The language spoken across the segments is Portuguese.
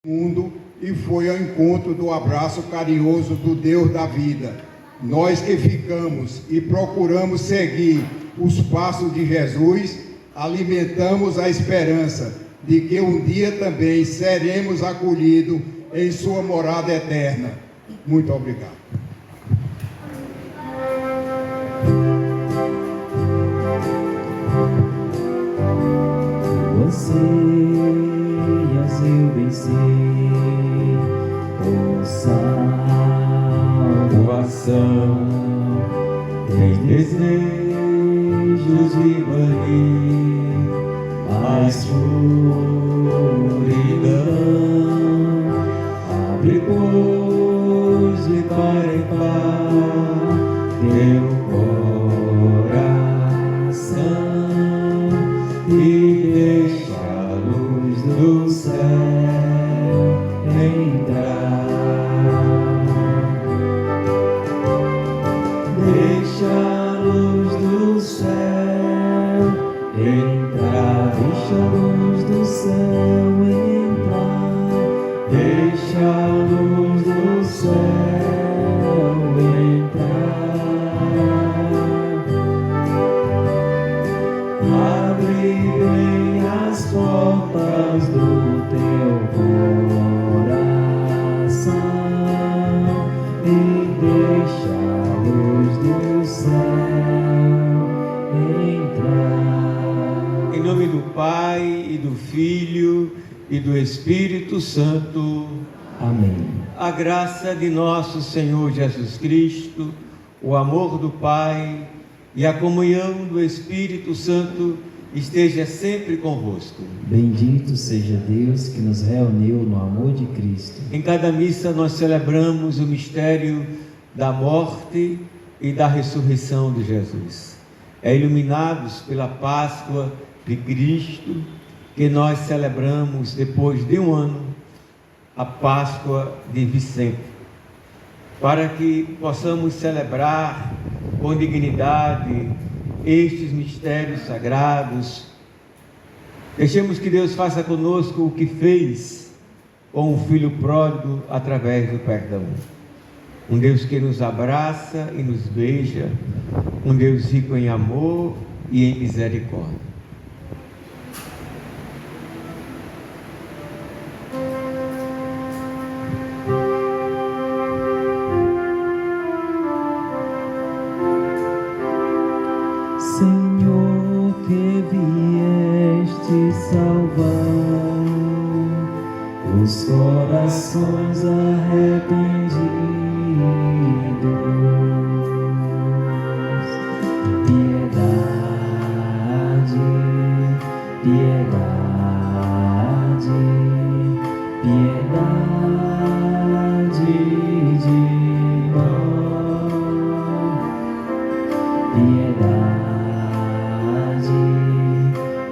mundo e foi ao encontro do abraço carinhoso do Deus da vida. Nós que ficamos e procuramos seguir os passos de Jesus, alimentamos a esperança de que um dia também seremos acolhidos em sua morada eterna. Muito obrigado. Anseias eu vencer por salvação, tem desejos de banir a escuridão. Abre, pois, de par em par teu coração e deixa a luz do céu entrar. Deixa a luz do céu entrar. Deixa a luz do céu entrar. Deixa a luz do céu entrar. Abre bem as portas do teu coração e deixa a luz do céu entrar. Em nome do Pai, e do Filho, e do Espírito Santo. Amém. A graça de nosso Senhor Jesus Cristo, o amor do Pai e a comunhão do Espírito Santo esteja sempre convosco. Bendito seja Deus que nos reuniu no amor de Cristo. Em cada missa nós celebramos o mistério da morte e da ressurreição de Jesus. É iluminados pela Páscoa de Cristo que nós celebramos depois de um ano a Páscoa de Vicente, para que possamos celebrar com dignidade estes mistérios sagrados. Deixemos que Deus faça conosco o que fez com o Filho pródigo através do perdão. Um Deus que nos abraça e nos beija, um Deus rico em amor e em misericórdia. Senhor, que vieste salvar os corações arrependidos, piedade, piedade, piedade de nós, piedade.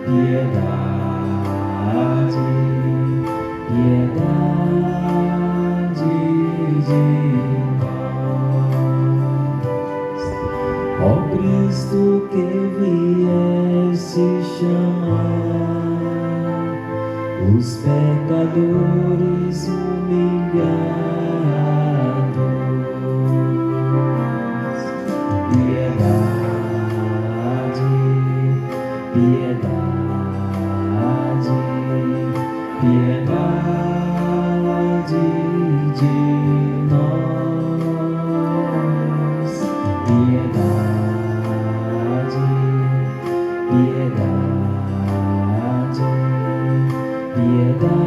Piedade, piedade de nós. Ó Cristo que vieste chamar os pecadores humilhados, piedade, piedade, piedade de nós, piedade, piedade, piedade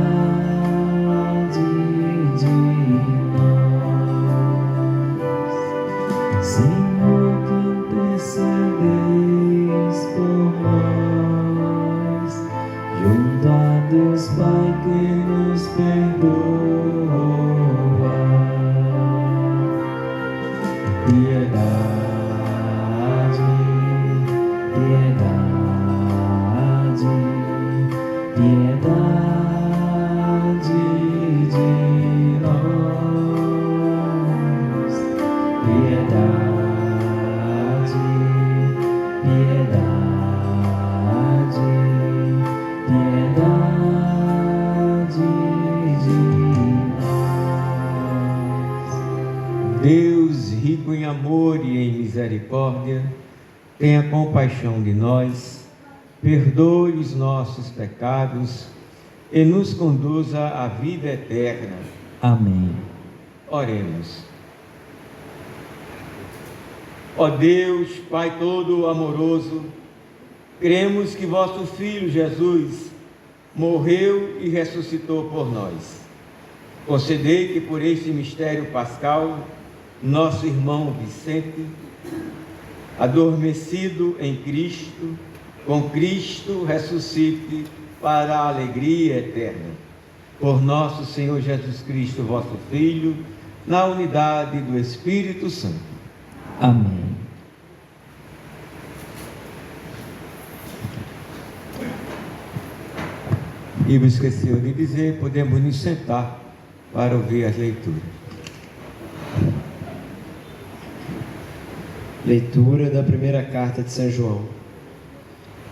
Deus, rico em amor e em misericórdia, tenha compaixão de nós, perdoe os nossos pecados e nos conduza à vida eterna. Amém. Oremos. Ó Deus, Pai todo amoroso, cremos que vosso Filho Jesus morreu e ressuscitou por nós. Concedei que por este mistério pascal, nosso irmão Vicente, adormecido em Cristo, com Cristo ressuscite para a alegria eterna. Por nosso Senhor Jesus Cristo, vosso Filho, na unidade do Espírito Santo. Amém. E me esqueceu de dizer, podemos nos sentar para ouvir as leituras. Leitura da primeira carta de São João.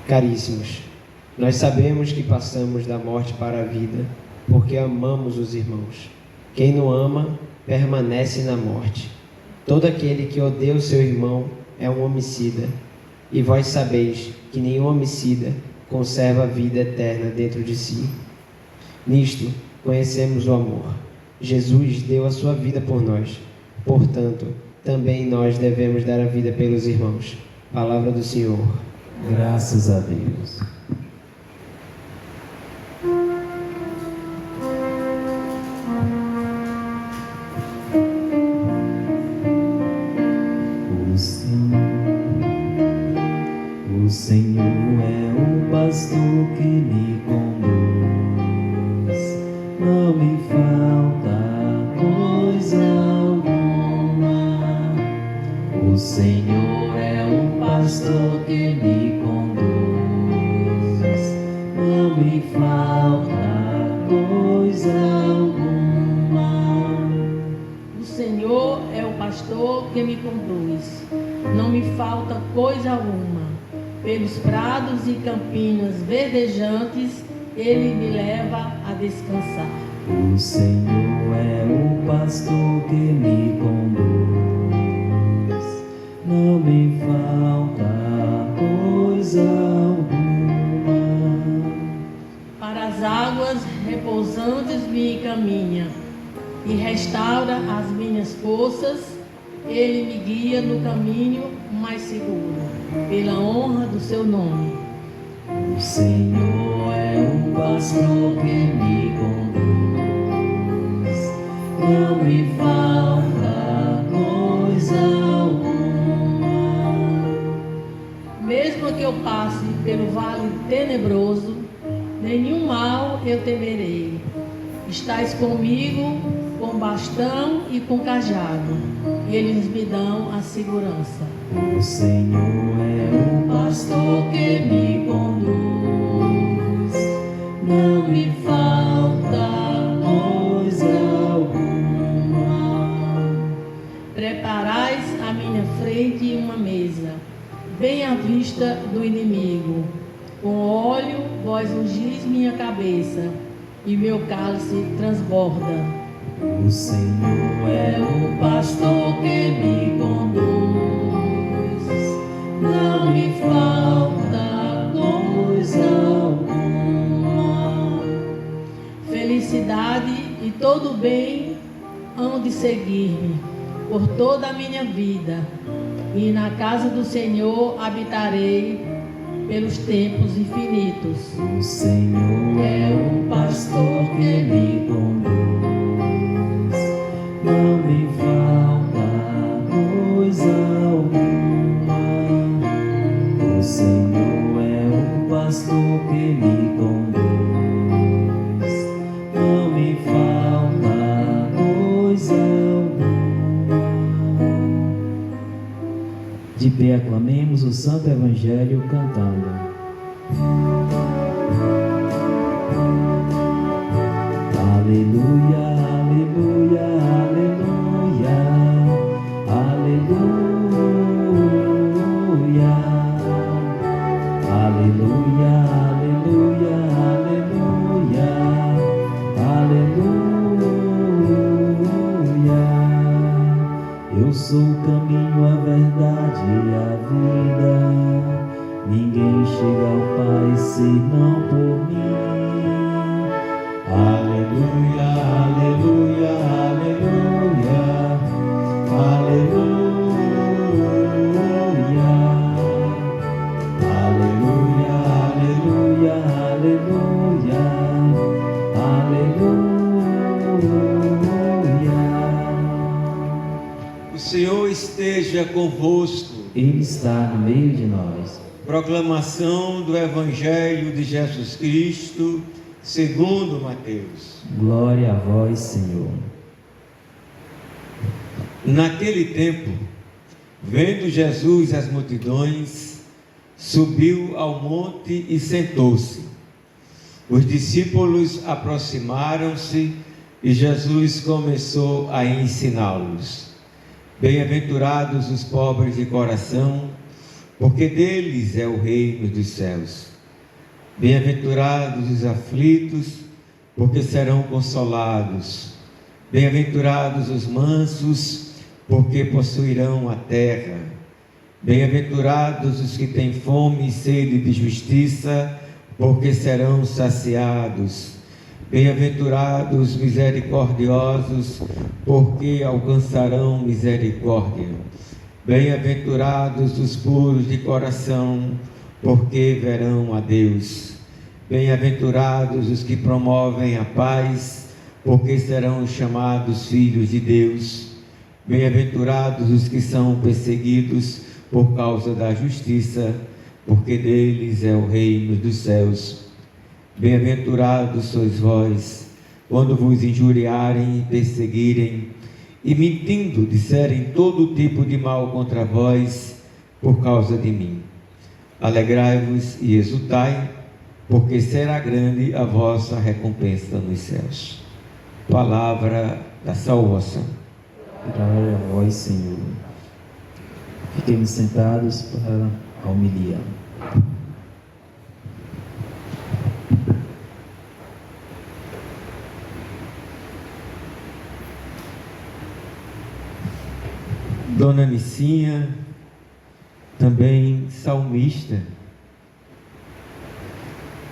Caríssimos, nós sabemos que passamos da morte para a vida, porque amamos os irmãos. Quem não ama, permanece na morte. Todo aquele que odeia o seu irmão é um homicida. E vós sabeis que nenhum homicida conserva a vida eterna dentro de si. Nisto conhecemos o amor. Jesus deu a sua vida por nós. Portanto, também nós devemos dar a vida pelos irmãos. Palavra do Senhor. Graças a Deus. O Senhor é o pastor que me conduz, não me falta coisa alguma. O Senhor é o pastor que me conduz, não me falta coisa alguma. O Senhor é o pastor que me conduz, não me falta coisa alguma. Pelos prados e campinas verdejantes, Ele me leva a descansar. O Senhor é o pastor que me conduz, não me falta coisa alguma. Para as águas repousantes me encaminha e restaura as minhas forças. Ele me guia no caminho mais seguro, pela honra do seu nome. O Senhor é o pastor que me conduz, não me falta coisa alguma. Mesmo que eu passe pelo vale tenebroso, nenhum mal eu temerei. Estás comigo com bastão e com cajado, eles me dão a segurança. O Senhor é o pastor que me conduz, não me falta coisa alguma. Preparais à minha frente uma mesa, bem à vista do inimigo. Com óleo vós ungis minha cabeça, e meu cálice transborda. O Senhor é o pastor que me conduz, não me falta coisa alguma. Felicidade e todo bem hão de seguir-me por toda a minha vida, e na casa do Senhor habitarei pelos tempos infinitos. O Senhor é o pastor que me conduz, não me falta coisa alguma. O Senhor é o pastor que me conduz, não me falta coisa alguma. De pé aclamemos o Santo Evangelho cantando. Aleluia, aleluia, aleluia, aleluia, aleluia, aleluia, aleluia, aleluia. aleluia, aleluia, aleluia. O Senhor esteja convosco. Ele está no meio de nós. Proclamação do Evangelho de Jesus Cristo, segundo Mateus. Glória a vós, Senhor. Naquele tempo, vendo Jesus as multidões, subiu ao monte e sentou-se. Os discípulos aproximaram-se e Jesus começou a ensiná-los. Bem-aventurados os pobres de coração, porque deles é o reino dos céus. Bem-aventurados os aflitos, porque serão consolados. Bem-aventurados os mansos, porque possuirão a terra. Bem-aventurados os que têm fome e sede de justiça, porque serão saciados. Bem-aventurados os misericordiosos, porque alcançarão misericórdia. Bem-aventurados os puros de coração, porque verão a Deus. Bem-aventurados os que promovem a paz, porque serão chamados filhos de Deus. Bem-aventurados os que são perseguidos por causa da justiça, porque deles é o reino dos céus. Bem-aventurados sois vós, quando vos injuriarem e perseguirem, e mentindo disserem todo tipo de mal contra vós, por causa de mim. Alegrai-vos e exultai, porque será grande a vossa recompensa nos céus. Palavra da salvação. Glória a vós, Senhor. Fiquemos sentados para a homilia. Dona Nicinha, também salmista,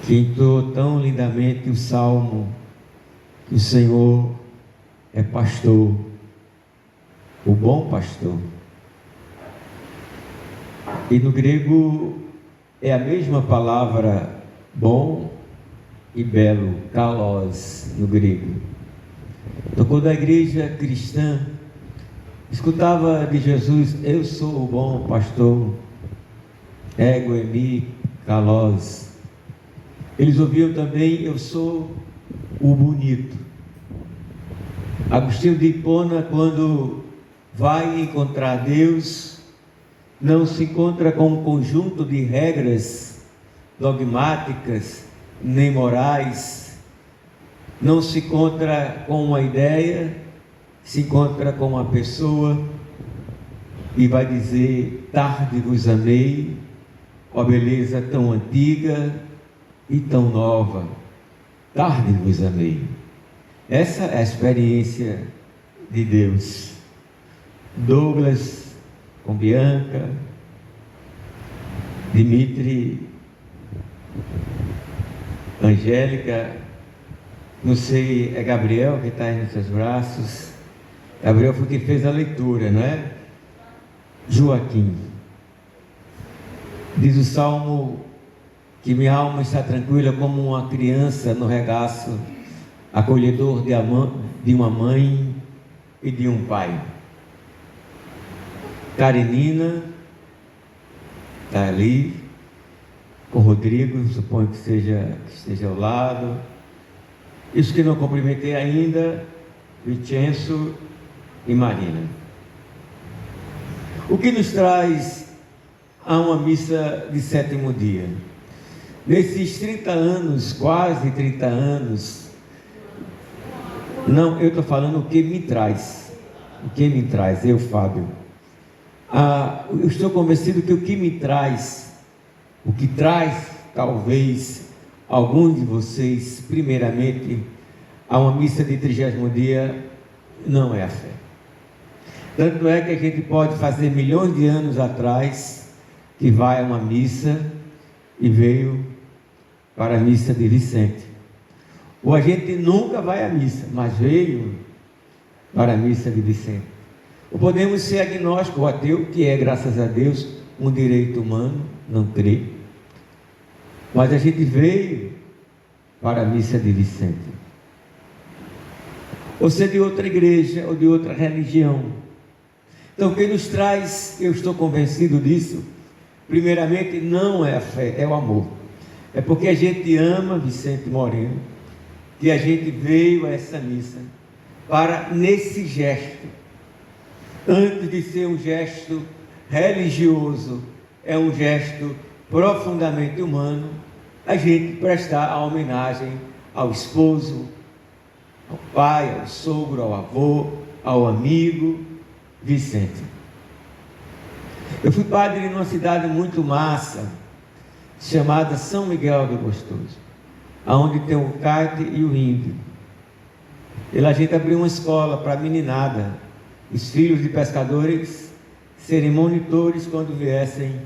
que entoou tão lindamente o salmo que o Senhor é pastor, o bom pastor. E no grego é a mesma palavra bom e belo, kalos no grego. Então, quando a igreja cristã escutava de Jesus, eu sou o bom pastor, ego emi kalos, eles ouviam também, eu sou o bonito. Agostinho de Hipona, quando vai encontrar Deus, não se encontra com um conjunto de regras dogmáticas, nem morais, não se encontra com uma ideia, se encontra com uma pessoa e vai dizer: tarde vos amei, ó beleza tão antiga e tão nova, tarde vos amei. Essa é a experiência de Deus. Douglas com Bianca, Dimitri, Angélica, não sei, é Gabriel que está aí nos seus braços. Gabriel foi quem fez a leitura, não é? Joaquim. Diz o Salmo que minha alma está tranquila como uma criança no regaço, acolhedor de uma mãe e de um pai. Karenina está ali com Rodrigo, suponho que esteja ao lado. Isso que não cumprimentei ainda, Vicenço e Marina. O que nos traz a uma missa de sétimo dia? Nesses 30 anos, quase 30 anos, não, eu estou falando o que me traz. O que me traz, eu, Fábio. Eu estou convencido que o que me traz, o que traz, talvez, alguns de vocês, primeiramente, a uma missa de 30º dia, não é a fé. Tanto é que a gente pode fazer milhões de anos atrás, que vai a uma missa e veio para a missa de Vicente. Ou a gente nunca vai à missa, mas veio para a missa de Vicente. Ou podemos ser agnóstico ou ateu, que é, graças a Deus, um direito humano, não crer. Mas a gente veio para a missa de Vicente. Ou ser de outra igreja ou de outra religião. Então, o que nos traz, eu estou convencido disso, primeiramente não é a fé, é o amor. É porque a gente ama Vicente Moreno, que a gente veio a essa missa para, nesse gesto, antes de ser um gesto religioso, é um gesto profundamente humano, a gente prestar a homenagem ao esposo, ao pai, ao sogro, ao avô, ao amigo Vicente. Eu fui padre numa cidade muito massa, chamada São Miguel do Gostoso, aonde tem o kite e o índio. E lá a gente abriu uma escola para a meninada, os filhos de pescadores serem monitores quando viessem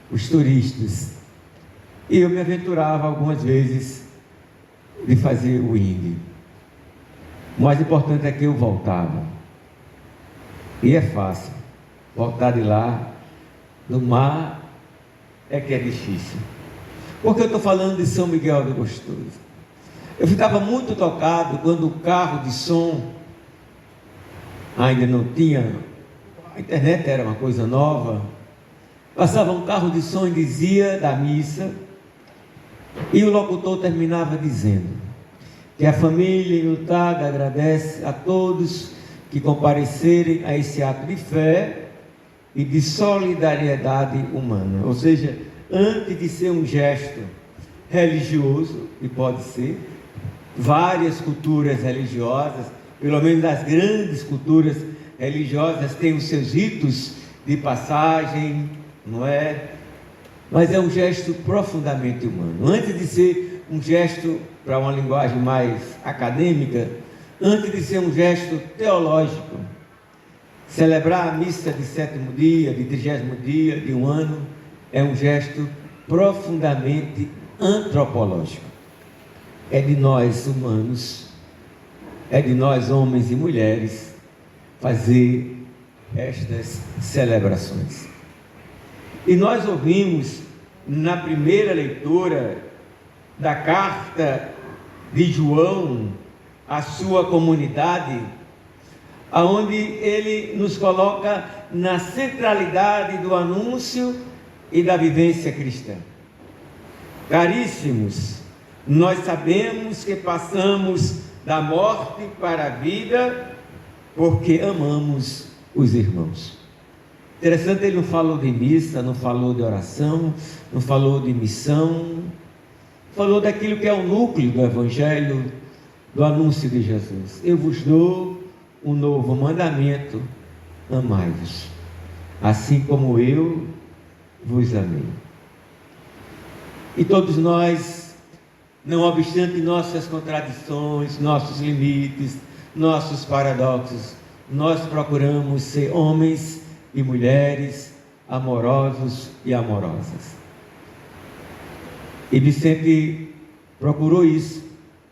os turistas. E eu me aventurava algumas vezes de fazer o índio. O mais importante é que eu voltava. E é fácil. Voltar de lá, do mar, é que é difícil. Por que eu estou falando de São Miguel do Gostoso? Eu ficava muito tocado quando o carro de som ainda não tinha, a internet era uma coisa nova, passava um carro de som e dizia da missa, e o locutor terminava dizendo que a família enlutada agradece a todos que comparecerem a esse ato de fé e de solidariedade humana. Ou seja, antes de ser um gesto religioso, que pode ser, várias culturas religiosas, pelo menos as grandes culturas religiosas, têm os seus ritos de passagem, não é? Mas é um gesto profundamente humano. Antes de ser um gesto, para uma linguagem mais acadêmica, antes de ser um gesto teológico, celebrar a missa de 7º dia, de 30º dia, de um ano, é um gesto profundamente antropológico. É de nós humanos, é de nós homens e mulheres, fazer estas celebrações. E nós ouvimos na primeira leitura da carta de João à sua comunidade, aonde ele nos coloca na centralidade do anúncio e da vivência cristã. Caríssimos, nós sabemos que passamos da morte para a vida porque amamos os irmãos. Interessante, ele não falou de missa, não falou de oração, não falou de missão, falou daquilo que é o núcleo do Evangelho, do anúncio de Jesus. Eu vos dou um novo mandamento: amai-vos, assim como eu vos amei. E todos nós, não obstante nossas contradições, nossos limites, nossos paradoxos, nós procuramos ser homens e mulheres amorosos e amorosas. E Vicente procurou isso,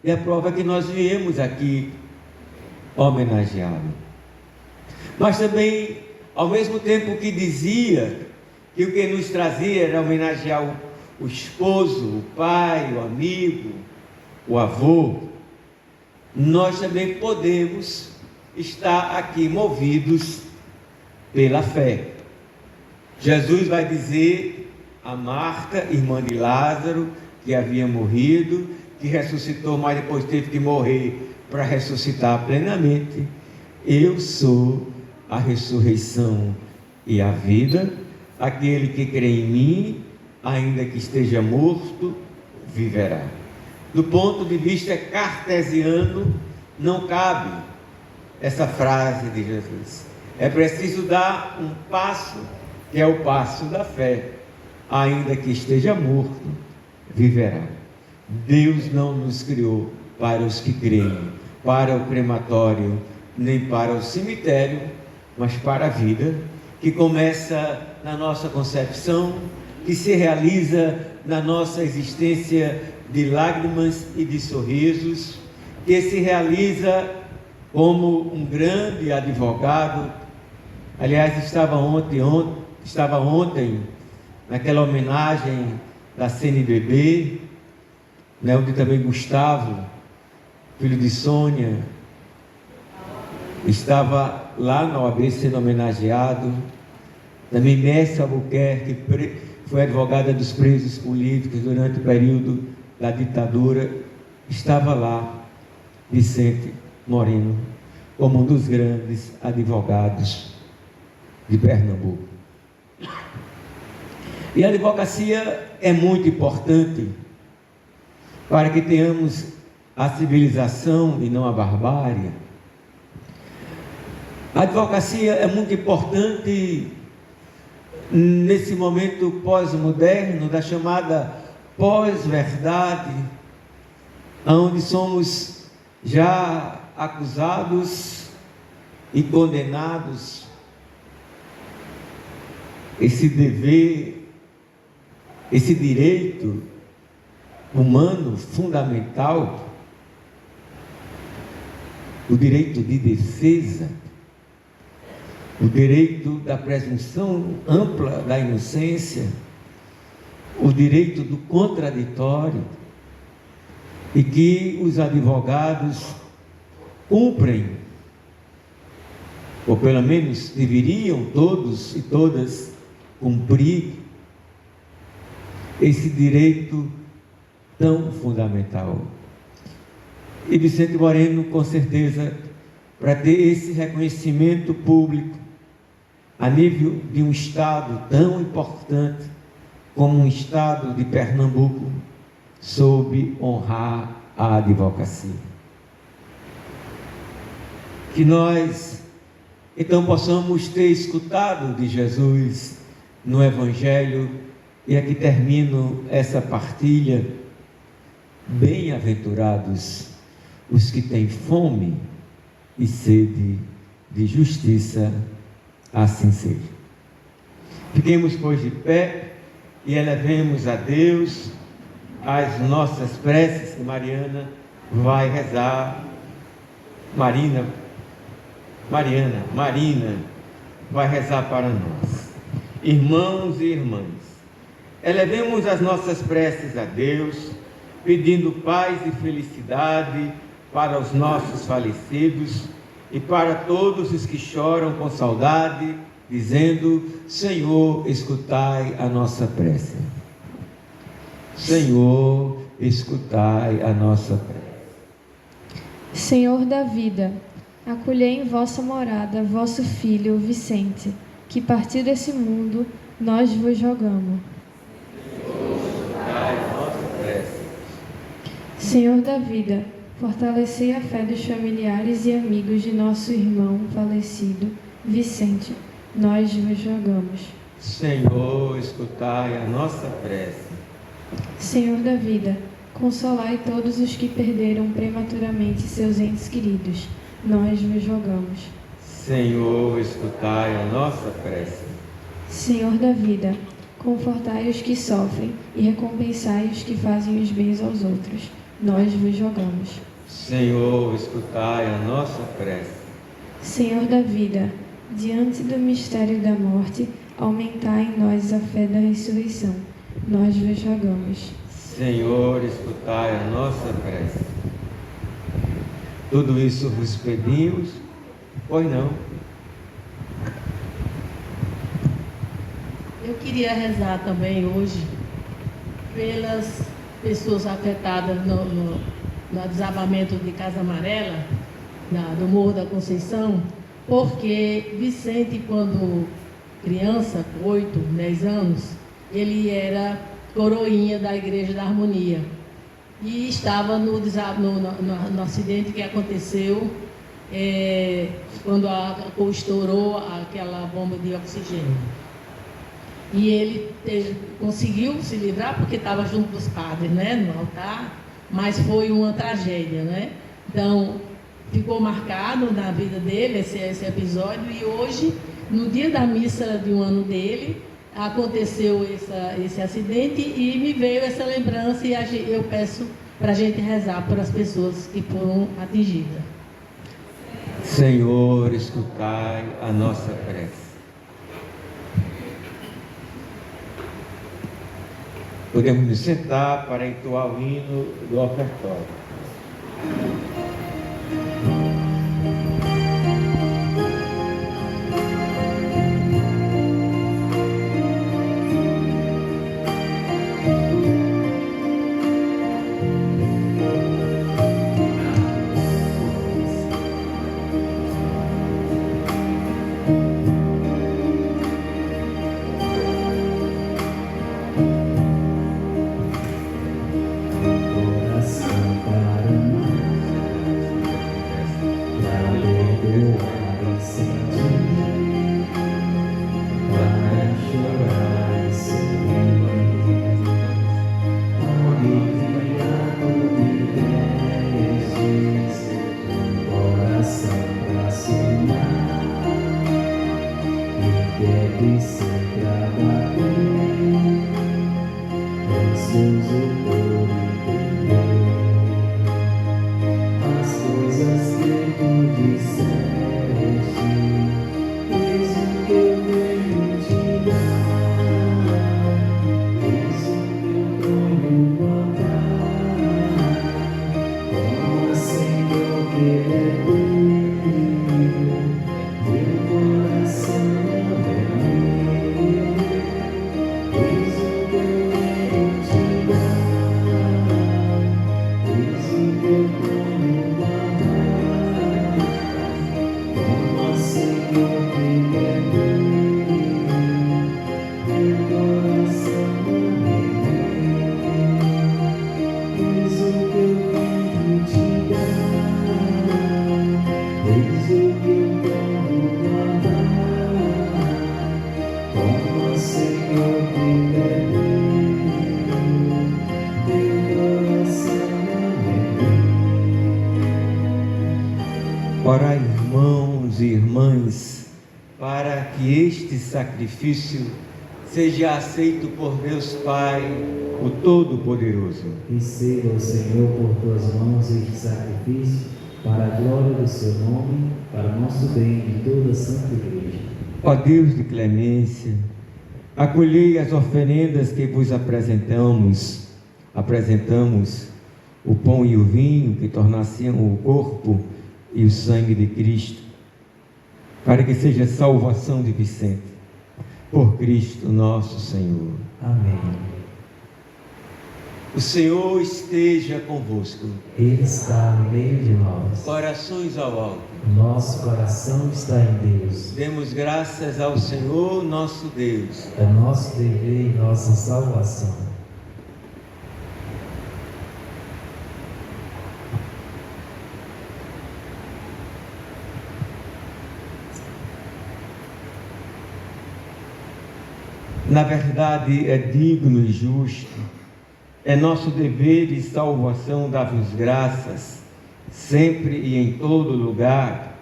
e a prova é que nós viemos aqui homenageá-lo. Mas também, ao mesmo tempo que dizia que o que nos trazia era homenagear o esposo, o pai, o amigo, o avô, nós também podemos estar aqui movidos pela fé. Jesus vai dizer a Marta, irmã de Lázaro, que havia morrido, que ressuscitou, mas depois teve que morrer para ressuscitar plenamente: eu sou a ressurreição e a vida, aquele que crê em mim, ainda que esteja morto, viverá. Do ponto de vista cartesiano, não cabe essa frase de Jesus. É preciso dar um passo, que é o passo da fé: ainda que esteja morto, viverá. Deus não nos criou para os que creem, para o crematório, nem para o cemitério, mas para a vida, que começa na nossa concepção, que se realiza na nossa existência de lágrimas e de sorrisos, que se realiza como um grande advogado. Aliás, estava ontem naquela homenagem da CNBB, né, onde também Gustavo, filho de Sônia, estava lá na OAB sendo homenageado. Também Mestre Albuquerque, foi advogada dos presos políticos durante o período da ditadura, estava lá. Vicente Moreno, como um dos grandes advogados de Pernambuco. E a advocacia é muito importante para que tenhamos a civilização e não a barbárie. A advocacia é muito importante nesse momento pós-moderno, da chamada pós-verdade, onde somos já acusados e condenados. Esse dever, esse direito humano fundamental, o direito de defesa, o direito da presunção ampla da inocência, o direito do contraditório, e que os advogados cumprem, ou pelo menos deveriam todos e todas cumprir esse direito tão fundamental. E Vicente Moreno, com certeza, para ter esse reconhecimento público a nível de um estado tão importante como um estado de Pernambuco, soube honrar a advocacia. Que nós, então, possamos ter escutado de Jesus no Evangelho, e aqui termino essa partilha: bem-aventurados os que têm fome e sede de justiça, assim seja. Fiquemos, pois, de pé e elevemos a Deus as nossas preces, que Mariana vai rezar. Marina vai rezar para nós. Irmãos e irmãs, elevemos as nossas preces a Deus, pedindo paz e felicidade para os nossos falecidos e para todos os que choram com saudade, dizendo: Senhor, escutai a nossa prece. Senhor, escutai a nossa prece. Senhor da vida, acolhei em vossa morada vosso filho Vicente, que partiu desse mundo, nós vos rogamos. Senhor, escutai a nossa prece. Senhor da vida, fortalecei a fé dos familiares e amigos de nosso irmão falecido Vicente, nós vos rogamos. Senhor, escutai a nossa prece. Senhor da vida, consolai todos os que perderam prematuramente seus entes queridos, nós vos rogamos. Senhor, escutai a nossa prece. Senhor da vida, confortai os que sofrem e recompensai os que fazem os bens aos outros, nós vos rogamos. Senhor, escutai a nossa prece. Senhor da vida, diante do mistério da morte, aumentai em nós a fé da ressurreição, nós vos rogamos. Senhor, escutai a nossa prece. Tudo isso vos pedimos, pois não. Eu queria rezar também hoje pelas pessoas afetadas no desabamento de Casa Amarela, do Morro da Conceição, porque Vicente, quando criança, 8, 10 anos, ele era coroinha da Igreja da Harmonia e estava no acidente que aconteceu quando estourou aquela bomba de oxigênio. E ele conseguiu se livrar porque estava junto dos padres, né, no altar, mas foi uma tragédia, né? Então, ficou marcado na vida dele esse episódio, e hoje, no dia da missa de um ano dele, aconteceu esse acidente e me veio essa lembrança, e eu peço para a gente rezar por as pessoas que foram atingidas. Senhor, escutai a nossa prece. Podemos nos sentar para entoar o hino do ofertório. Orai, irmãos e irmãs, para que este sacrifício seja aceito por Deus Pai, o Todo-Poderoso. Receba, Senhor, por tuas mãos este sacrifício, para a glória do seu nome, para o nosso bem e de toda a Santa Igreja. Ó Deus de clemência, acolhei as oferendas que vos apresentamos o pão e o vinho que tornassem o corpo e o sangue de Cristo, para que seja salvação de Vicente, por Cristo nosso Senhor. Amém. O Senhor esteja convosco. Ele está no meio de nós. Corações ao alto. Nosso coração está em Deus. Demos graças ao Senhor nosso Deus. É nosso dever e nossa salvação. Na verdade, é digno e justo, é nosso dever e salvação dar-vos graças, sempre e em todo lugar,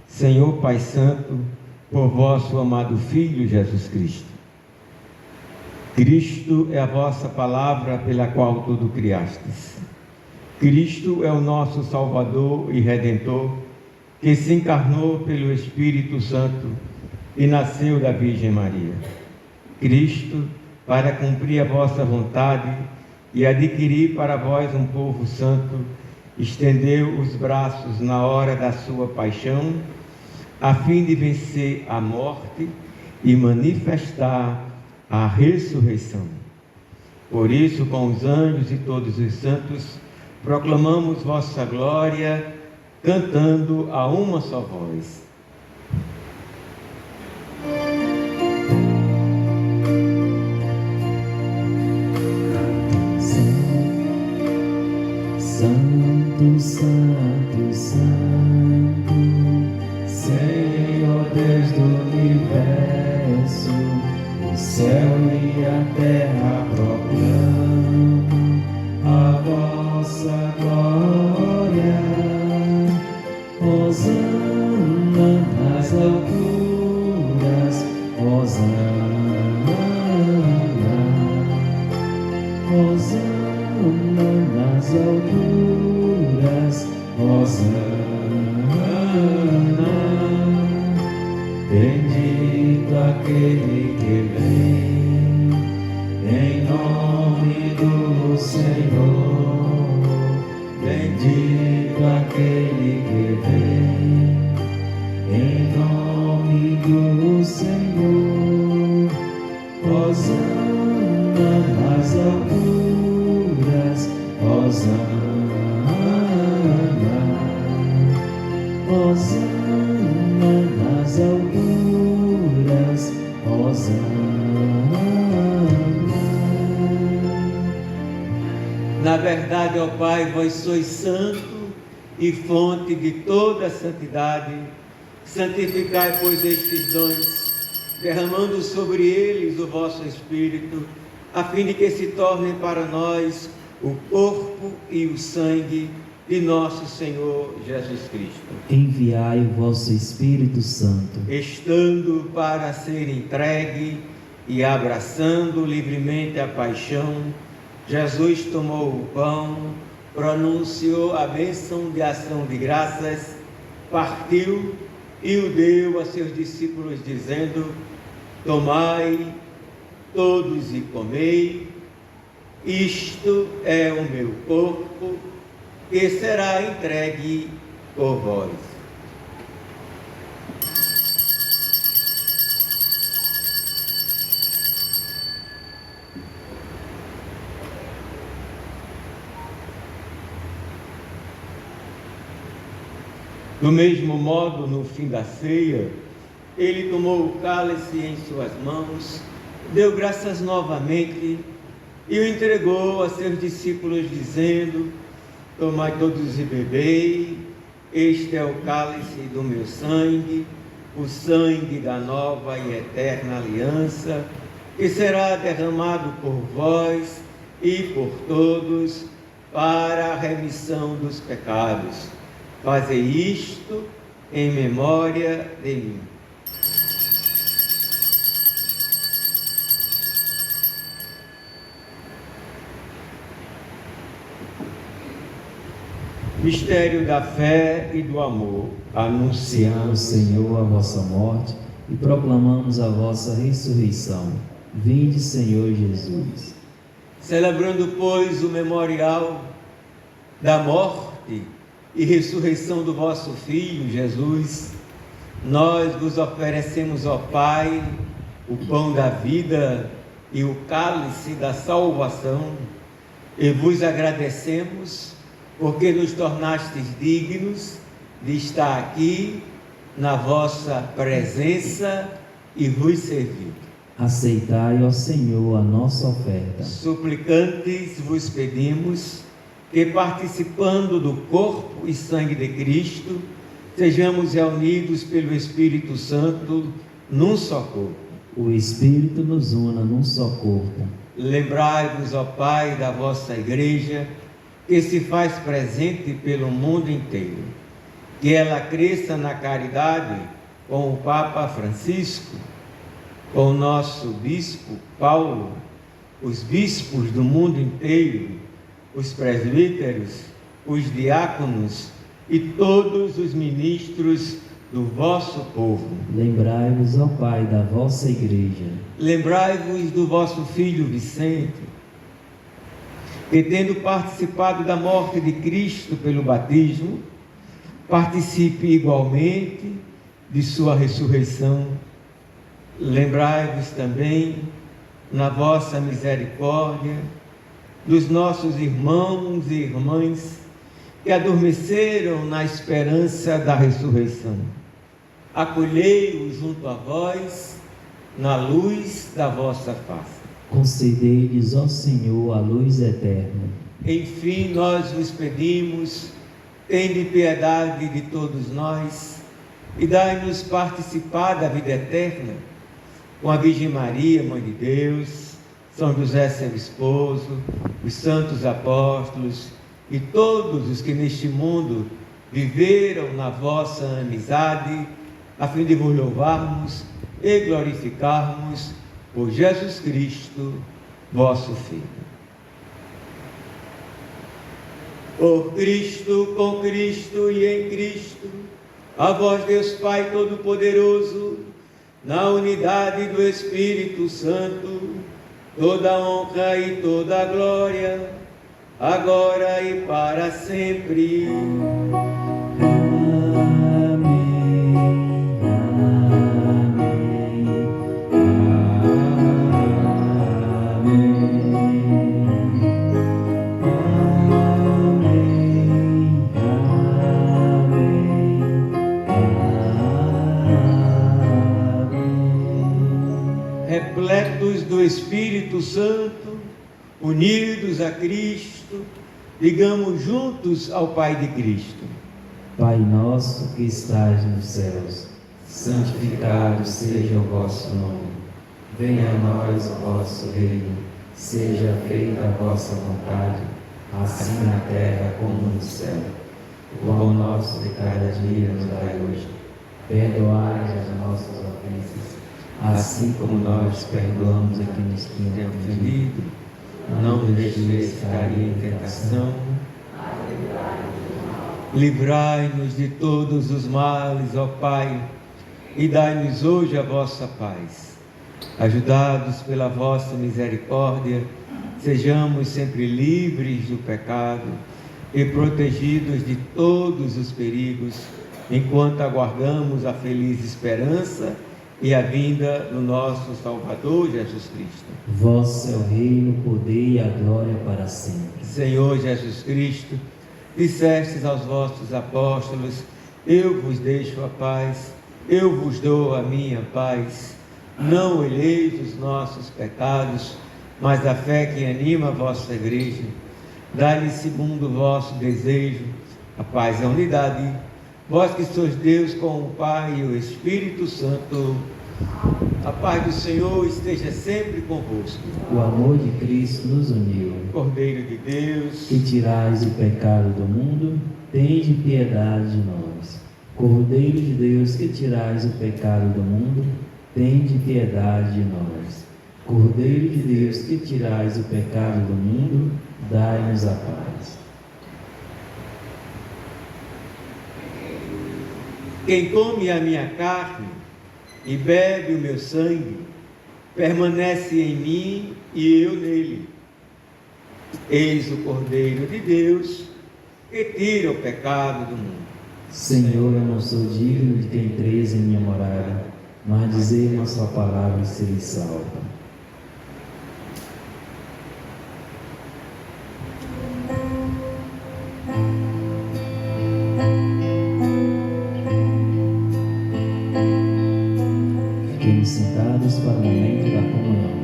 Senhor Pai Santo, por vosso amado Filho Jesus Cristo. Cristo é a vossa palavra pela qual tudo criastes. Cristo é o nosso Salvador e Redentor, que se encarnou pelo Espírito Santo e nasceu da Virgem Maria. Cristo, para cumprir a vossa vontade e adquirir para vós um povo santo, estendeu os braços na hora da sua paixão, a fim de vencer a morte e manifestar a ressurreição. Por isso, com os anjos e todos os santos, proclamamos vossa glória, cantando a uma só voz. Santo, Santo, Santo, Senhor Deus do universo, o céu e a terra proclamam a vossa glória. Hosana nas alturas, Hosana, Hosana nas alturas. nas alturas, Hosana, Hosana nas alturas, Hosana. Na verdade, ó Pai, vós sois santo e fonte de toda a santidade. Santificai, pois, estes dons, derramando sobre eles o vosso Espírito, a fim de que se tornem para nós o corpo e o sangue de nosso Senhor Jesus Cristo. Enviai o vosso Espírito Santo, Estando para ser entregue e abraçando livremente a paixão, Jesus tomou o pão, pronunciou a bênção de ação de graças, partiu e o deu a seus discípulos, dizendo: tomai todos e comei, isto é o meu corpo, que será entregue por vós. Do mesmo modo, no fim da ceia, ele tomou o cálice em suas mãos, deu graças novamente e o entregou a seus discípulos, dizendo: tomai todos e bebei, este é o cálice do meu sangue, o sangue da nova e eterna aliança, que será derramado por vós e por todos para a remissão dos pecados. Fazei isto em memória de mim. Mistério da fé e do amor. anunciamos, Senhor, a vossa morte e proclamamos a vossa ressurreição. Vinde, Senhor Jesus. Celebrando, pois, o memorial da morte e ressurreição do vosso Filho, Jesus, nós vos oferecemos, ó Pai, o pão da vida e o cálice da salvação, e vos agradecemos, porque nos tornastes dignos de estar aqui na vossa presença e vos servir. Aceitai, ó Senhor, a nossa oferta. Suplicantes vos pedimos que, participando do corpo e sangue de Cristo, sejamos reunidos pelo Espírito Santo num só corpo. O Espírito nos una num só corpo. Lembrai-vos, ó Pai, da vossa Igreja, que se faz presente pelo mundo inteiro, que ela cresça na caridade com o Papa Francisco, com o nosso Bispo Paulo, os bispos do mundo inteiro, os presbíteros, os diáconos e todos os ministros do vosso povo. Lembrai-vos, ó Pai, da vossa Igreja. Lembrai-vos do vosso filho Vicente, que, tendo participado da morte de Cristo pelo batismo, participe igualmente de sua ressurreição. Lembrai-vos também, na vossa misericórdia, dos nossos irmãos e irmãs que adormeceram na esperança da ressurreição. Acolhei-os junto a vós, na luz da vossa face. Concedei-lhes, ó Senhor, a luz eterna. Enfim, nós vos pedimos, tende piedade de todos nós e dai-nos participar da vida eterna com a Virgem Maria, Mãe de Deus, São José, seu esposo, os santos apóstolos e todos os que neste mundo viveram na vossa amizade, a fim de vos louvarmos e glorificarmos por Jesus Cristo, vosso Filho. Por Cristo, com Cristo e em Cristo, a vós, Deus Pai Todo-Poderoso, na unidade do Espírito Santo, toda honra e toda glória, agora e para sempre. repletos do Espírito Santo, unidos a Cristo, digamos juntos ao Pai de Cristo: Pai nosso que estais nos céus, santificado seja o vosso nome. Venha a nós o vosso reino, seja feita a vossa vontade, assim na terra como no céu. O pão nosso de cada dia nos dai hoje. Perdoai as nossas ofensas, assim como nós perdoamos a quem nos tem ofendido. Não nos deixeis cair em tentação. Livrai-nos de todos os males, ó Pai, e dai-nos hoje a vossa paz. Ajudados pela vossa misericórdia, sejamos sempre livres do pecado e protegidos de todos os perigos, enquanto aguardamos a feliz esperança e a vinda do nosso Salvador Jesus Cristo. Vosso é o reino, o poder e a glória para sempre. Senhor Jesus Cristo, dissestes aos vossos apóstolos: eu vos deixo a paz, eu vos dou a minha paz. Não olheis os nossos pecados, mas a fé que anima a vossa igreja. Dai-lhe segundo o vosso desejo a paz e a unidade. Vós que sois Deus com o Pai e o Espírito Santo, a paz do Senhor esteja sempre convosco. O amor de Cristo nos uniu. Cordeiro de Deus, Que tirais o pecado do mundo, tende piedade de nós. Cordeiro de Deus, que tirais o pecado do mundo, tende piedade de nós. Cordeiro de Deus, que tirais o pecado do mundo, dai-nos a paz. quem come a minha carne e bebe o meu sangue, permanece em mim e eu nele. Eis o Cordeiro de Deus, que tira o pecado do mundo. Senhor, eu não sou digno de que entreis em minha morada, mas dizei uma só palavra e serei salvo. Fiquemos sentados para o momento da comunhão.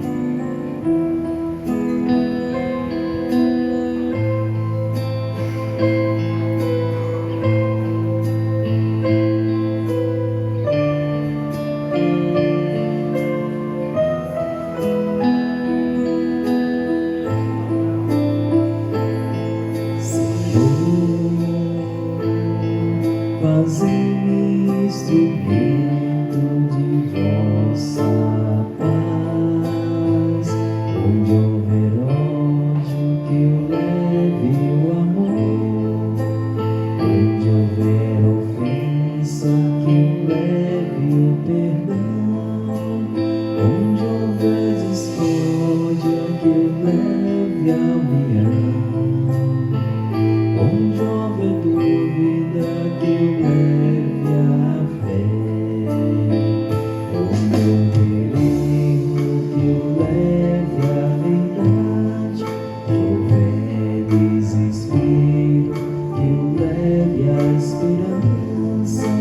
Fazei-me instrumento de vossa paz, onde houver ódio que eu leve o amor, onde houver ofensa que eu leve o perdão, onde houver discórdia que eu leve a união, onde houver dúvida que eu leve a fé, onde houver erro que eu leve a verdade, onde houver desespero que eu leve a esperança,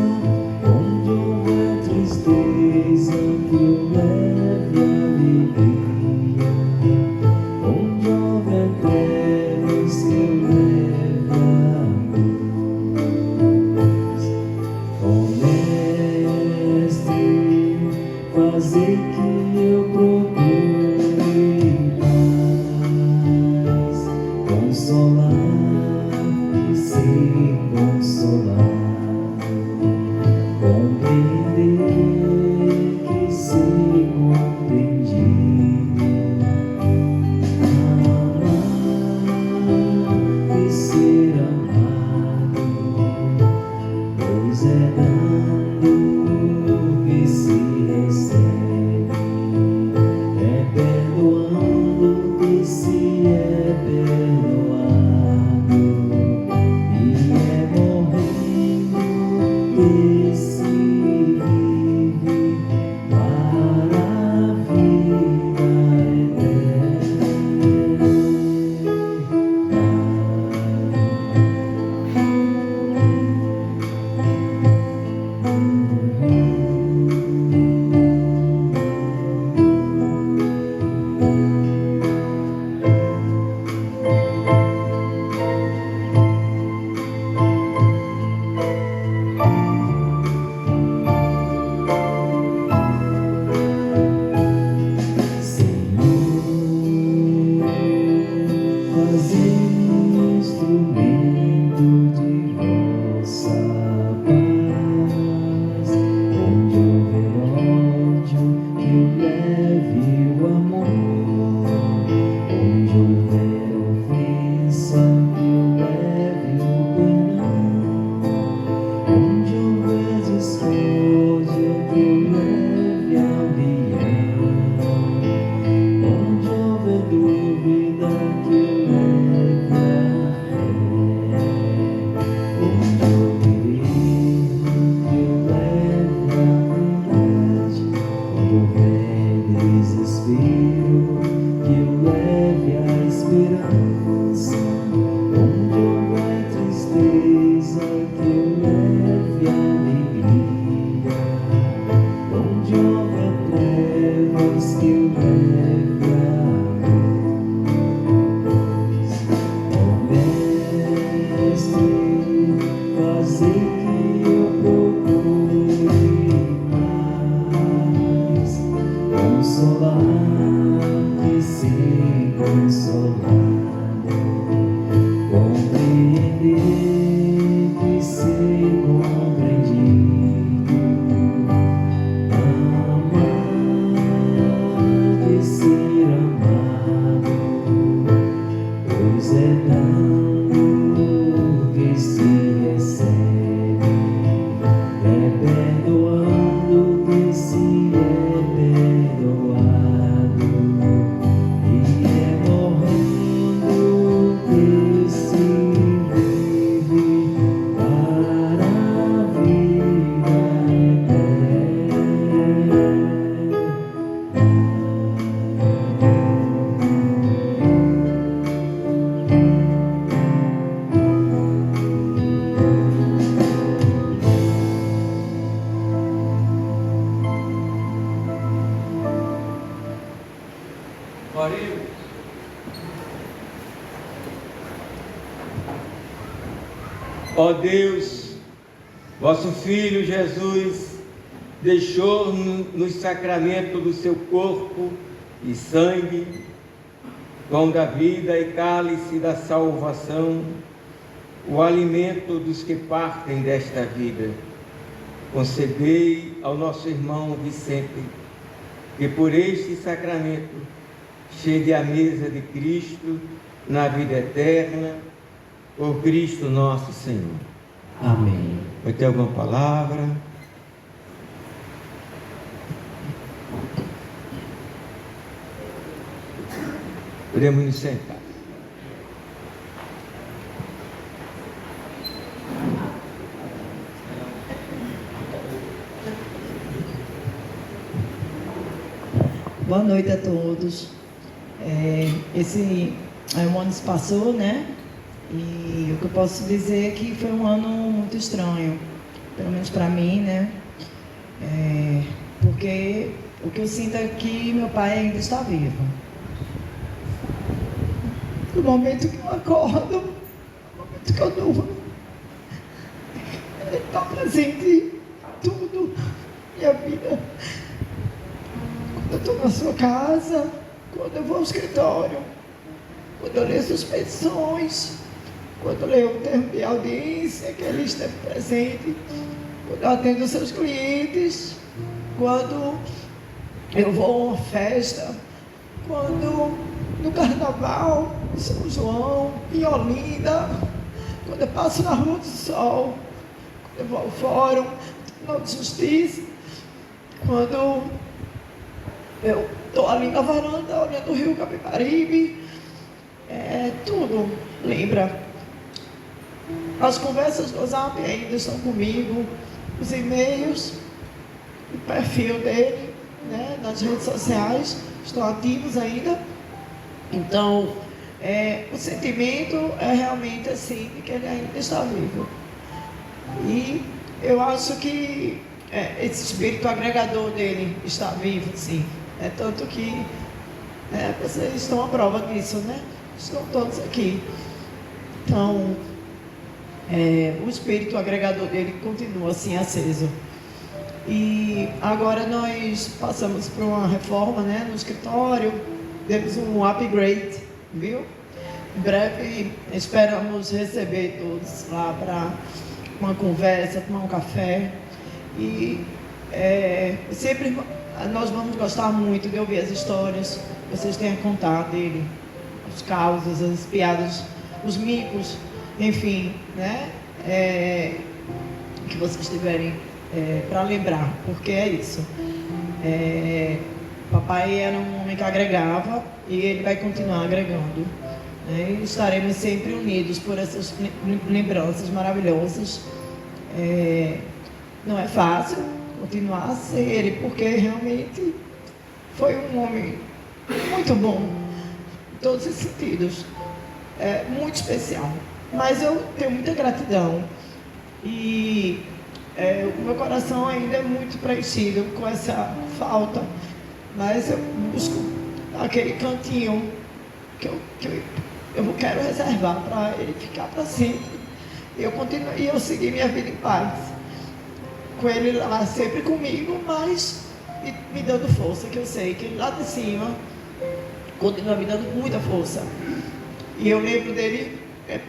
onde houver tristeza que eu leve a alegria, onde houver trevas que eu leve a luz. Ó Mestre, fazei que eu procure paz, consolar e ser consolado, compreender que ser compreendido, amar e ser amado, pois é dando que se recebe, é perdoando que se é perdoado, e é morrendo que se vive para a vida eterna. Oremos. Ó Deus, vosso Filho Jesus deixou no sacramento do seu corpo e sangue, pão da vida e cálice da salvação, o alimento dos que partem desta vida. Concedei ao nosso irmão Vicente que por este sacramento chegue à mesa de Cristo na vida eterna, por Cristo nosso Senhor. Amém. Vai ter alguma palavra? Podemos nos sentar. Boa noite a todos. Esse ano se passou, né? E o que eu posso dizer é que foi um ano muito estranho, pelo menos para mim, né? Porque o que eu sinto é que meu pai ainda está vivo. No momento que eu acordo, no momento que eu durmo, ele está presente em tudo, minha vida. Quando eu estou na sua casa, quando eu vou ao escritório, quando eu leio suspensões, quando eu leio o termo de audiência, que ele esteve presente, quando eu atendo os seus clientes, quando eu vou a uma festa, quando no carnaval, em São João, em Olinda, quando eu passo na Rua do Sol, quando eu vou ao Fórum Tribunal de Justiça, quando eu estou ali na varanda, olhando o rio Capibaribe, tudo lembra. As conversas do Zap ainda estão comigo, os e-mails, o perfil dele, né, nas redes sociais, estão ativos ainda. Então, o sentimento é realmente assim, de que ele ainda está vivo. E eu acho que esse espírito agregador dele está vivo, sim. Tanto que vocês estão à prova disso, né? Estão todos aqui. Então, o espírito agregador dele continua assim aceso. E agora nós passamos por uma reforma, né, no escritório, demos um upgrade, viu? Em breve esperamos receber todos lá para uma conversa, tomar um café. E sempre nós vamos gostar muito de ouvir as histórias que vocês têm a contar dele, os causos, as piadas, os micos, enfim, né? Que vocês tiverem para lembrar, porque é isso. Papai era um homem que agregava e ele vai continuar agregando, né? E estaremos sempre unidos por essas lembranças maravilhosas. Não é fácil continuar a ser ele, porque realmente foi um homem muito bom, em todos os sentidos, muito especial. Mas eu tenho muita gratidão e o meu coração ainda é muito preenchido com essa falta, mas eu busco aquele cantinho que eu quero reservar para ele ficar para sempre. E eu segui minha vida em paz, com ele lá sempre comigo, mas me dando força, que eu sei que ele lá de cima continua me dando muita força. E eu lembro dele,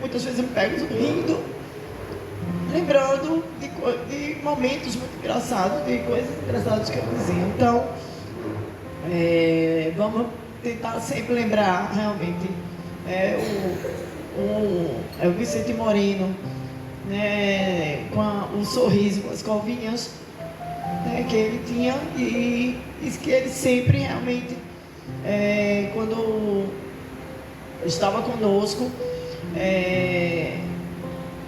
muitas vezes eu me pego rindo, lembrando de momentos muito engraçados, de coisas engraçadas que eu dizia. Então, vamos tentar sempre lembrar realmente o Vicente Moreno, né, com o sorriso, com as escovinhas, né, que ele tinha, e que ele sempre realmente, quando estava conosco,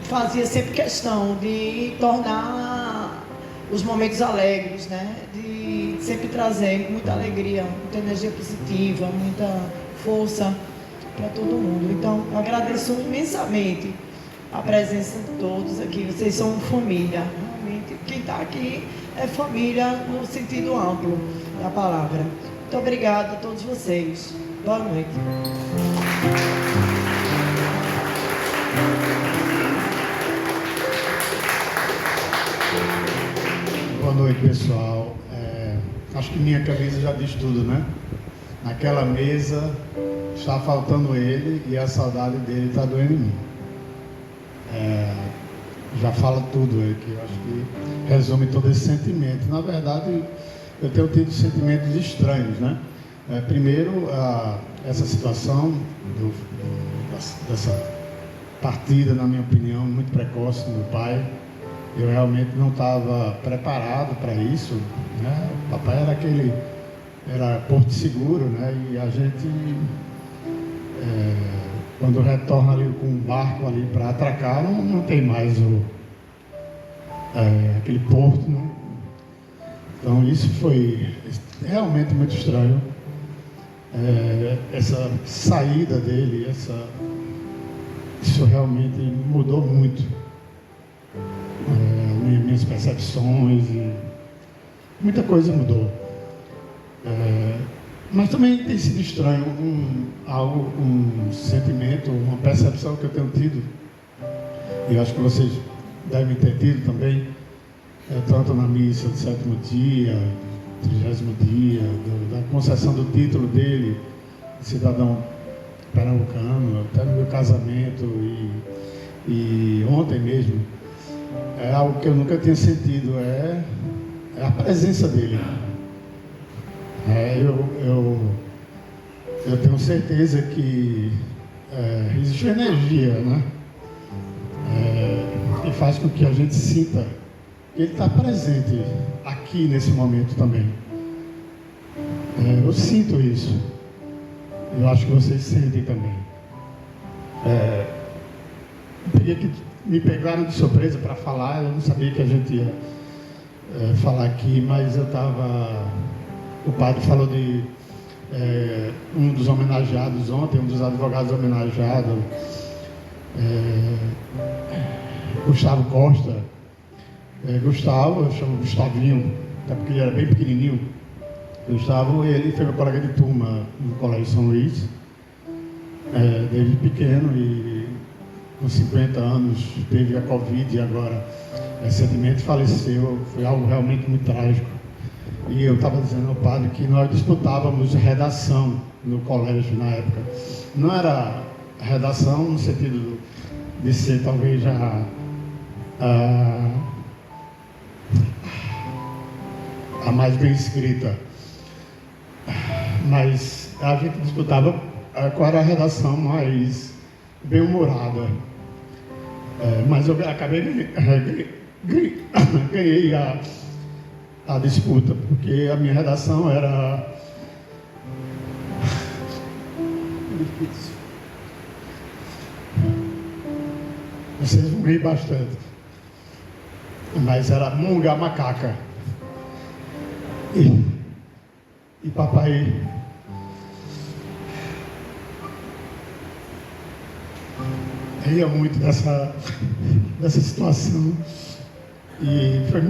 fazia sempre questão de tornar os momentos alegres, né, de sempre trazer muita alegria, muita energia positiva, muita força para todo mundo. Então, eu agradeço imensamente a presença de todos aqui. Vocês são família, realmente. Quem está aqui é família no sentido amplo da palavra. Muito obrigada a todos vocês. Boa noite. Boa noite, pessoal. Acho que minha camisa já diz tudo, né? Naquela mesa está faltando ele e a saudade dele está doendo em mim. Já fala tudo aí, que eu acho que resume todo esse sentimento. Na verdade, eu tenho tido sentimentos estranhos, né? Primeiro, essa situação dessa partida, na minha opinião, muito precoce do meu pai. Eu realmente não estava preparado para isso, né? O papai era Porto Seguro, né? E a gente, quando retorna ali com um barco ali para atracar, não tem mais aquele porto, né? Então isso foi realmente muito estranho. Essa saída dele, isso realmente mudou muito minhas percepções e muita coisa mudou. Mas também tem sido estranho um sentimento, uma percepção que eu tenho tido, e acho que vocês devem ter tido também, tanto na missa do 7º dia, 30º dia, da concessão do título dele, de cidadão pernambucano, até no meu casamento e ontem mesmo. É algo que eu nunca tinha sentido, é a presença dele. Eu tenho certeza que existe energia, né? Que faz com que a gente sinta que ele está presente aqui nesse momento também. Eu sinto isso. Eu acho que vocês sentem também. Queria que me pegaram de surpresa para falar, eu não sabia que a gente ia falar aqui, mas o padre falou de um dos homenageados ontem, um dos advogados homenageados, Gustavo Costa. Gustavo, eu chamo Gustavinho, até porque ele era bem pequenininho. Gustavo, ele foi meu colega de turma no Colégio São Luís, desde pequeno, e com 50 anos teve a Covid e agora recentemente faleceu. Foi algo realmente muito trágico. E eu estava dizendo ao padre que nós disputávamos redação no colégio na época. Não era redação no sentido de ser talvez a mais bem escrita, mas a gente disputava qual era a redação mais bem-humorada. Mas eu acabei ganhei a disputa, porque a minha redação era difícil. Vocês vão rir bastante, mas era Munga Macaca. E papai ria muito dessa situação, e foi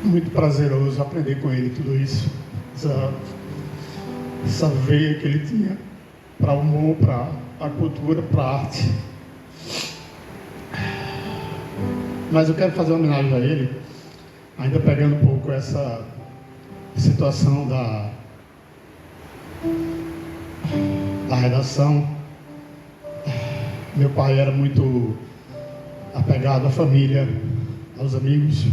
muito prazeroso aprender com ele tudo isso, essa veia que ele tinha para o humor, para a cultura, para a arte. Mas eu quero fazer uma homenagem a ele, ainda pegando um pouco essa situação da redação. Meu pai era muito apegado à família, aos amigos,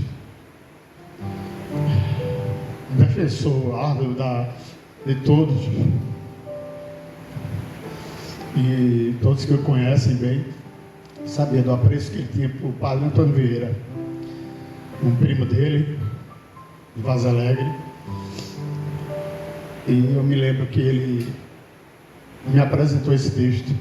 um defensor árduo de todos, e todos que o conhecem bem sabia do apreço que ele tinha por padre Antônio Vieira, um primo dele, de Vaz Alegre. E eu me lembro que ele me apresentou esse texto.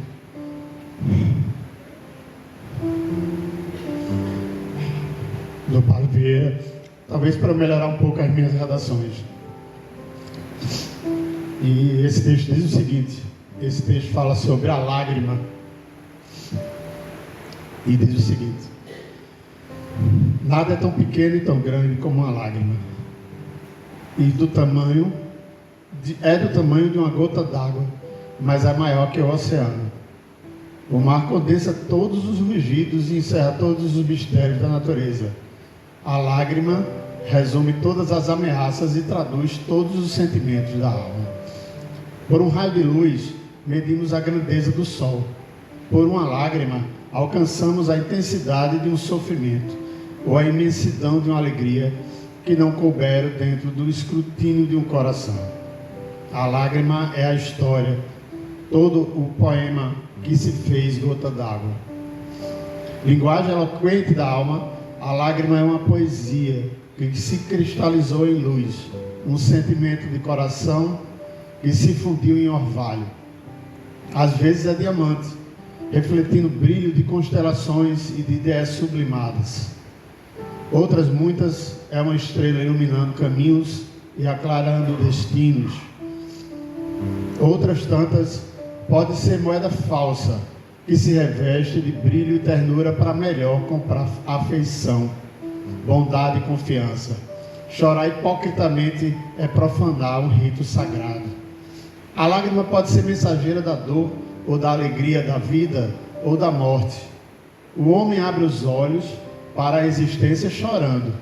Do padre Vieira, talvez para melhorar um pouco as minhas redações. E esse texto diz o seguinte: esse texto fala sobre a lágrima. E diz o seguinte: Nada é tão pequeno e tão grande como uma lágrima. E do tamanho de uma gota d'água, mas é maior que o oceano. O mar condensa todos os rugidos e encerra todos os mistérios da natureza. A lágrima resume todas as ameaças e traduz todos os sentimentos da alma. Por um raio de luz, medimos a grandeza do sol. Por uma lágrima, alcançamos a intensidade de um sofrimento, ou a imensidão de uma alegria que não couberam dentro do escrutínio de um coração. A lágrima é a história, todo o poema que se fez gota d'água. Linguagem eloquente da alma, a lágrima é uma poesia que se cristalizou em luz, um sentimento de coração que se fundiu em orvalho. Às vezes é diamante, refletindo brilho de constelações e de ideias sublimadas. Outras muitas é uma estrela iluminando caminhos e aclarando destinos. Outras tantas pode ser moeda falsa, que se reveste de brilho e ternura para melhor comprar afeição, bondade e confiança. Chorar hipocritamente é profanar um rito sagrado. A lágrima pode ser mensageira da dor ou da alegria, da vida ou da morte. O homem abre os olhos para a existência chorando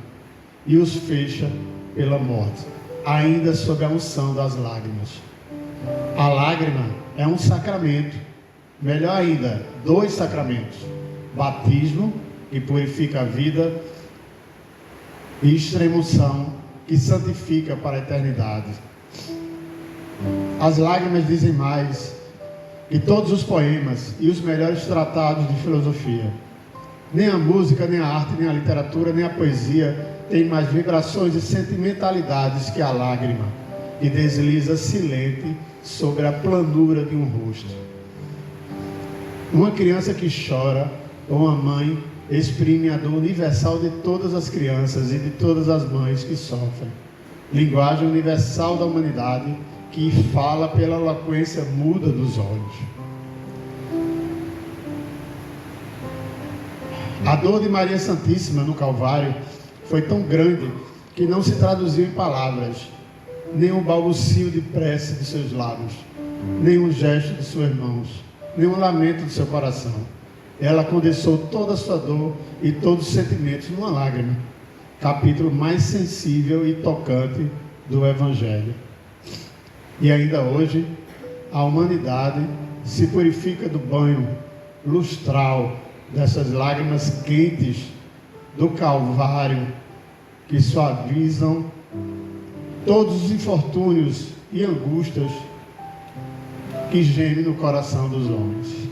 e os fecha pela morte, ainda sob a unção das lágrimas. A lágrima é um sacramento, melhor ainda, 2 sacramentos: batismo, que purifica a vida, e extrema-unção, que santifica para a eternidade. As lágrimas dizem mais que todos os poemas e os melhores tratados de filosofia. Nem a música, nem a arte, nem a literatura, nem a poesia tem mais vibrações e sentimentalidades que a lágrima, que desliza silente sobre a planura de um rosto. Uma criança que chora, ou uma mãe, exprime a dor universal de todas as crianças e de todas as mães que sofrem. Linguagem universal da humanidade, que fala pela eloquência muda dos olhos. A dor de Maria Santíssima no Calvário foi tão grande que não se traduziu em palavras, nem um balbucio de prece de seus lábios, nem um gesto de suas mãos, nem um lamento de seu coração. Ela condensou toda a sua dor e todos os sentimentos numa lágrima, capítulo mais sensível e tocante do Evangelho. E ainda hoje, a humanidade se purifica do banho lustral dessas lágrimas quentes do Calvário, que suavizam todos os infortúnios e angústias que gemem no coração dos homens.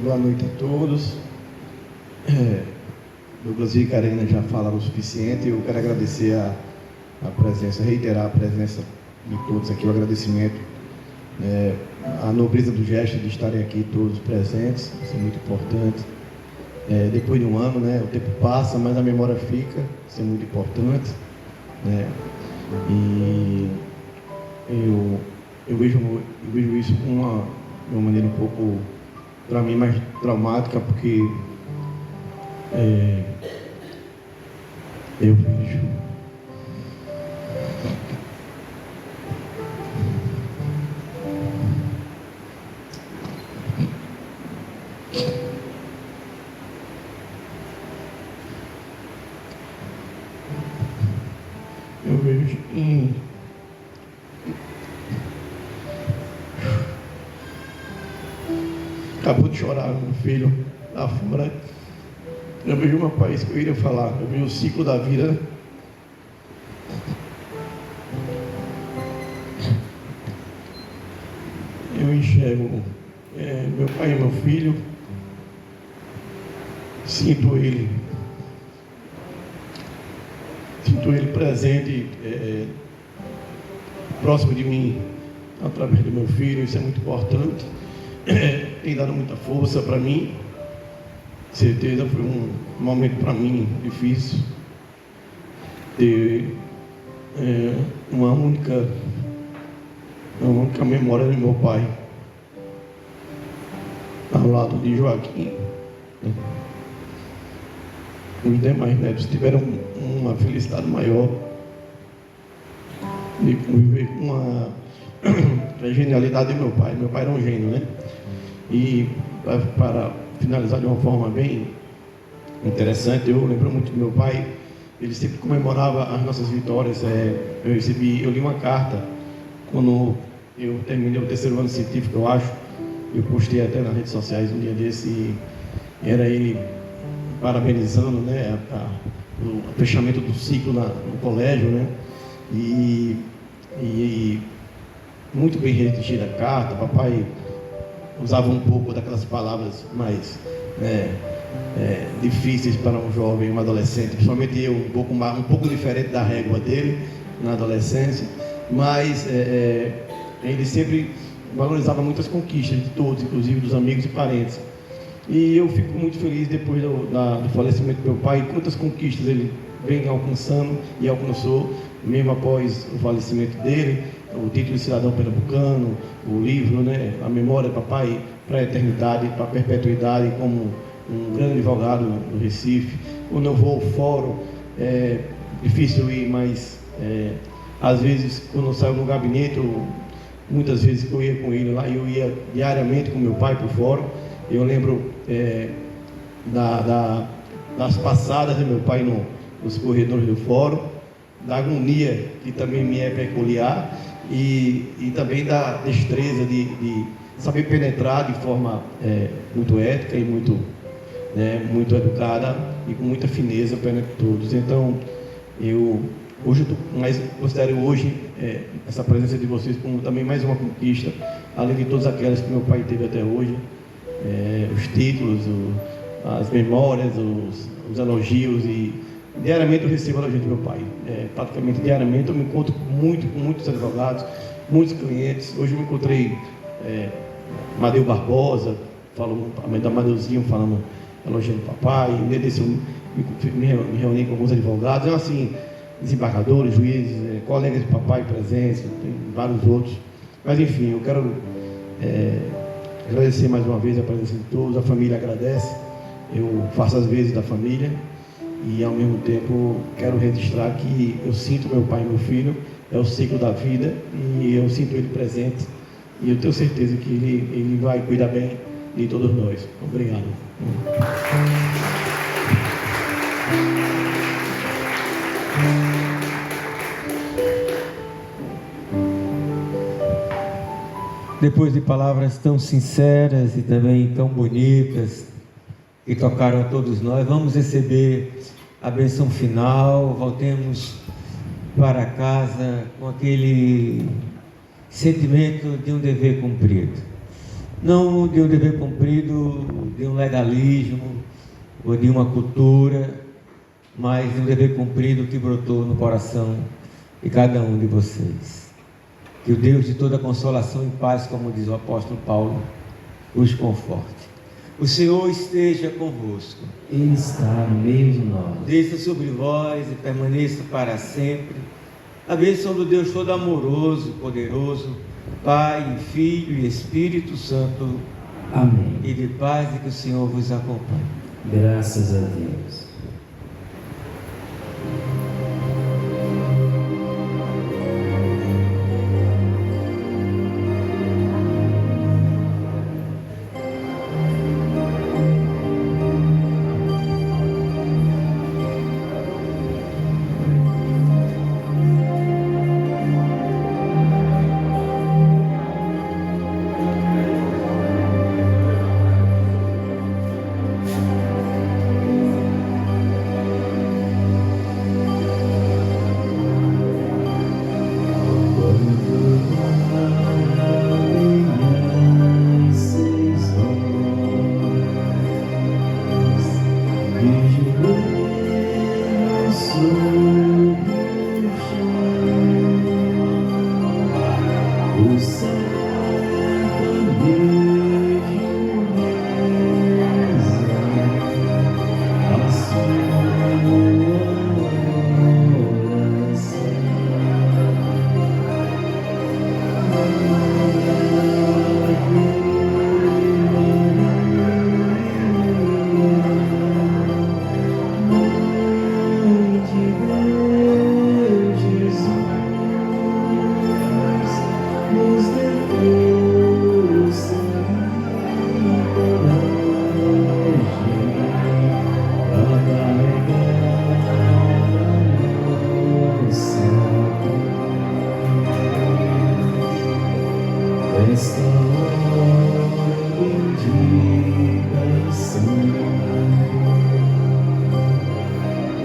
Boa noite a todos. Douglas e Karina já falaram o suficiente. Eu quero agradecer a presença, reiterar a presença de todos aqui, o agradecimento, a nobreza do gesto de estarem aqui todos presentes, isso é muito importante. Depois de um ano, o tempo passa, mas a memória fica, isso é muito importante, e eu vejo isso de uma maneira um pouco, para mim, mais traumática, porque eu vejo acabou de chorar meu filho lá fora. Eu vejo uma país que eu iria falar, eu vejo o ciclo da vida. Eu enxergo meu pai e meu filho, sinto ele presente, próximo de mim, através do meu filho, isso é muito importante. Tem dado muita força para mim. Certeza foi um momento para mim difícil ter uma única memória do meu pai, ao lado de Joaquim. Os demais netos tiveram uma felicidade maior de conviver com a genialidade do meu pai. Meu pai era um gênio, né? E para finalizar de uma forma bem interessante, eu lembro muito do meu pai. Ele sempre comemorava as nossas vitórias. Eu li uma carta quando eu terminei o 3º ano científico, eu acho. Eu postei até nas redes sociais um dia desse, e era ele parabenizando, né, o fechamento do ciclo no colégio, né? E muito bem redigida a carta. Papai usava um pouco daquelas palavras mais difíceis para um jovem, um adolescente, principalmente eu, um pouco diferente da régua dele na adolescência, mas ele sempre valorizava muitas conquistas de todos, inclusive dos amigos e parentes. E eu fico muito feliz depois do falecimento do meu pai, quantas conquistas ele vem alcançando e alcançou, mesmo após o falecimento dele. O título de cidadão pernambucano, o livro, né, A Memória do Papai para a Eternidade, para a Perpetuidade, como um grande advogado do Recife. Quando eu vou ao fórum, é difícil ir, mas às vezes, quando eu saio no gabinete, muitas vezes que eu ia com ele lá, eu ia diariamente com meu pai para o fórum. Eu lembro das passadas do meu pai nos corredores do fórum, da agonia que também me é peculiar, e também da destreza de saber penetrar de forma muito ética e muito educada e com muita fineza perante todos. Então, hoje considero essa presença de vocês como também mais uma conquista, além de todas aquelas que meu pai teve até hoje, os títulos, as memórias, os elogios, e diariamente eu recebo elogio do meu pai. Praticamente diariamente eu me encontro com muitos advogados, muitos clientes. Hoje eu me encontrei Madeu Barbosa, a mãe da Madeuzinho, elogiando o papai. Nesse eu me reuni com alguns advogados, assim, desembargadores, juízes, colegas de papai presentes, tem vários outros. Mas enfim, eu quero agradecer mais uma vez a presença de todos. A família agradece, eu faço as vezes da família, e ao mesmo tempo quero registrar que eu sinto meu pai e meu filho, é o ciclo da vida, e eu sinto ele presente, e eu tenho certeza que ele vai cuidar bem de todos nós. Obrigado. Depois de palavras tão sinceras e também tão bonitas que tocaram a todos nós, vamos receber a bênção final. Voltemos para casa com aquele sentimento de um dever cumprido, não de um dever cumprido de um legalismo ou de uma cultura, mas de um dever cumprido que brotou no coração de cada um de vocês. Que o Deus de toda consolação e paz, como diz o apóstolo Paulo, os conforte. O Senhor esteja convosco. Ele está no meio de nós. Desça sobre vós e permaneça para sempre a bênção do Deus todo amoroso, poderoso, Pai, Filho e Espírito Santo. Amém. E de paz e que o Senhor vos acompanhe. Graças a Deus.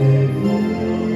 levou